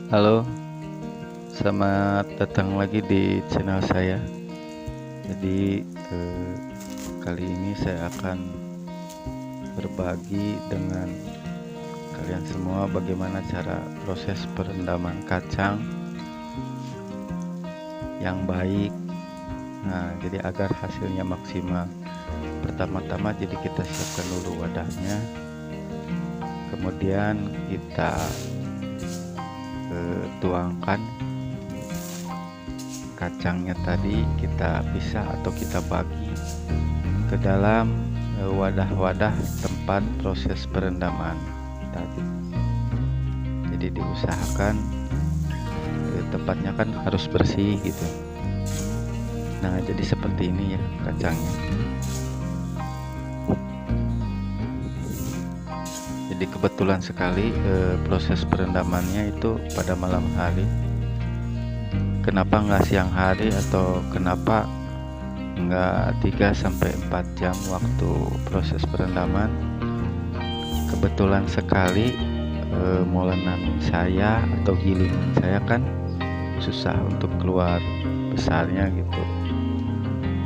Halo, selamat datang lagi di channel saya. Jadi, kali ini saya akan berbagi dengan kalian semua bagaimana cara proses perendaman kacang yang baik. Nah, jadi agar hasilnya maksimal. Pertama-tama jadi kita siapkan dulu wadahnya. Kemudian kita tuangkan kacangnya tadi, kita pisah atau kita bagi ke dalam wadah-wadah tempat proses perendaman tadi. Jadi diusahakan tempatnya kan harus bersih gitu. Nah, jadi seperti ini ya kacangnya. Jadi kebetulan sekali proses perendamannya itu pada malam hari. Kenapa nggak siang hari atau kenapa nggak 3-4 jam waktu proses perendaman? Kebetulan sekali molenan saya atau gilingan saya kan susah untuk keluar besarnya gitu.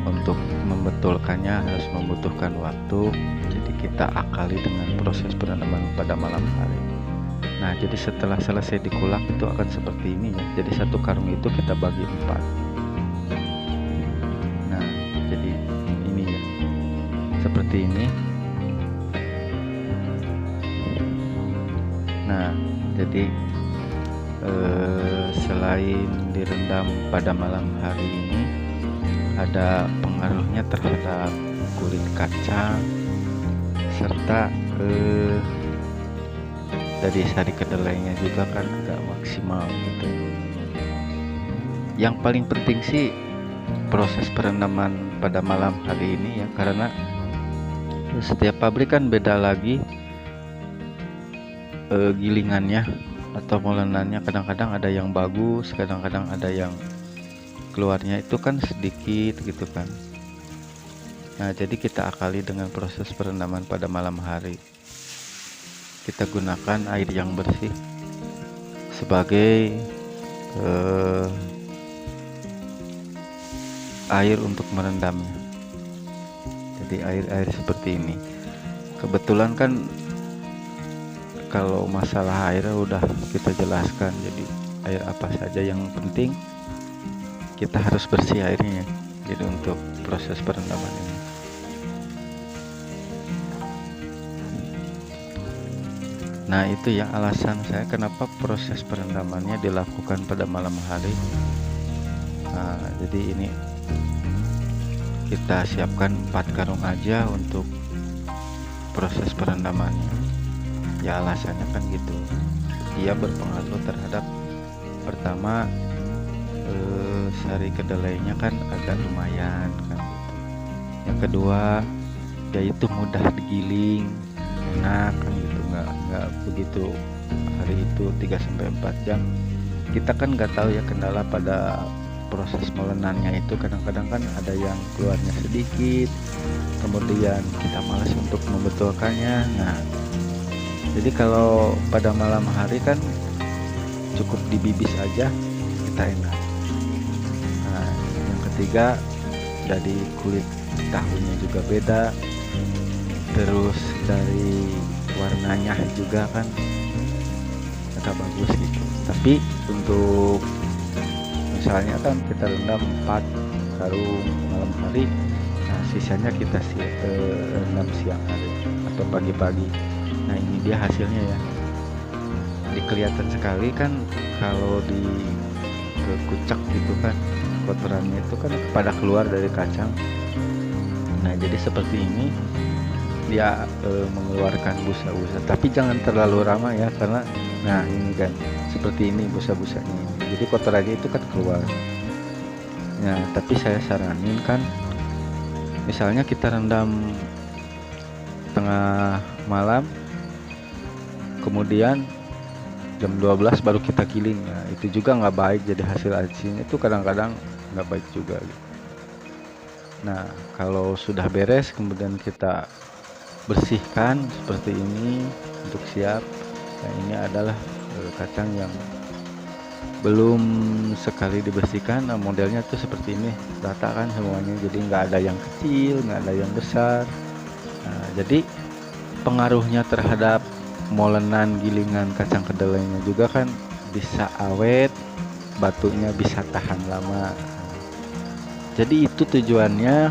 Untuk membetulkannya harus membutuhkan waktu, jadi kita akali dengan proses perendaman pada malam hari. Nah, jadi setelah selesai dikulak itu akan seperti ini ya. Jadi satu karung itu kita bagi 4. Nah, jadi ini ya, seperti ini. Nah, jadi selain direndam pada malam hari ini, ada pengaruhnya terhadap kulit kacang serta dari sari kedelainya juga kan agak maksimal gitu. Yang paling penting sih proses perendaman pada malam hari ini ya, karena setiap pabrik kan beda lagi gilingannya atau molenannya. Kadang-kadang ada yang bagus, kadang-kadang ada yang keluarnya itu kan sedikit gitu kan. Nah, jadi kita akali dengan proses perendaman pada malam hari. Kita gunakan air yang bersih sebagai air untuk merendamnya. Jadi air-air seperti ini. Kebetulan kan kalau masalah air udah kita jelaskan. Jadi air apa saja yang penting kita harus bersih airnya. Jadi untuk proses perendaman ini. Nah, itu ya alasan saya kenapa proses perendamannya dilakukan pada malam hari. Nah, jadi ini kita siapkan 4 karung aja untuk proses perendamannya. Ya alasannya kan gitu. Dia berpengaruh terhadap pertama sari kedelainya kan agak lumayan kan. Yang kedua yaitu mudah digiling, enak kan gitu, nggak begitu hari itu 3-4 jam. Kita kan nggak tahu ya kendala pada proses molenannya itu, kadang-kadang kan ada yang keluarnya sedikit, kemudian kita malas untuk membetulkannya. Nah, jadi kalau pada malam hari kan cukup dibibis aja kita enak. Nah, yang ketiga dari kulit tahunya juga beda, terus dari warnanya juga kan agak bagus gitu. Tapi untuk misalnya kan kita rendam 4 karung malam hari, nah sisanya kita rendam siang hari atau pagi-pagi. Nah, ini dia hasilnya ya. Jadi kelihatan sekali kan kalau di kekucak gitu kan, kotorannya itu kan pada keluar dari kacang. Nah, jadi seperti ini dia mengeluarkan busa-busa, tapi jangan terlalu ramah ya, karena nah ini kan seperti ini busa-busanya ini. Jadi kotorannya itu kan keluar. Nah, tapi saya saranin kan misalnya kita rendam tengah malam, kemudian jam 12 baru kita giling. Nah, itu juga nggak baik, jadi hasil asin itu kadang-kadang nggak baik juga gitu. Nah, kalau sudah beres kemudian kita bersihkan seperti ini untuk siap. Nah, ini adalah kacang yang belum sekali dibersihkan. Nah, modelnya tuh seperti ini, rata kan semuanya, jadi nggak ada yang kecil, nggak ada yang besar. Nah, jadi pengaruhnya terhadap molenan gilingan kacang kedelainya juga kan bisa awet, batunya bisa tahan lama. Jadi itu tujuannya,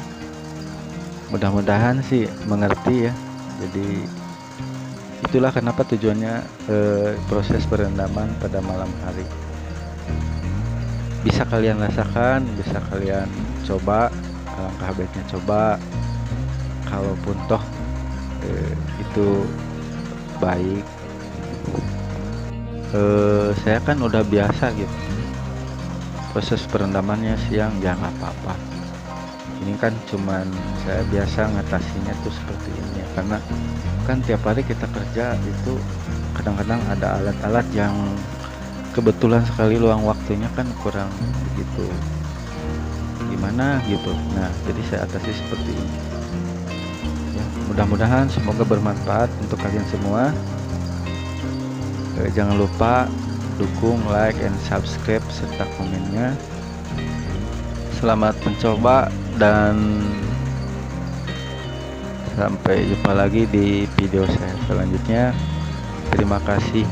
mudah-mudahan sih mengerti ya. Jadi itulah kenapa tujuannya proses perendaman pada malam hari. Bisa kalian rasakan, bisa kalian coba, alangkah baiknya coba. Kalaupun toh itu baik, saya kan udah biasa gitu proses perendamannya siang, ya nggak apa-apa. Ini kan cuman saya biasa ngatasinya tuh seperti ini ya, karena kan tiap hari kita kerja itu kadang-kadang ada alat-alat yang kebetulan sekali luang waktunya kan kurang begitu gimana gitu. Nah, jadi saya atasi seperti ini ya. Mudah-mudahan semoga bermanfaat untuk kalian semua. Jangan lupa dukung, like, and subscribe serta komennya. Selamat mencoba dan sampai jumpa lagi di video saya selanjutnya. Terima kasih.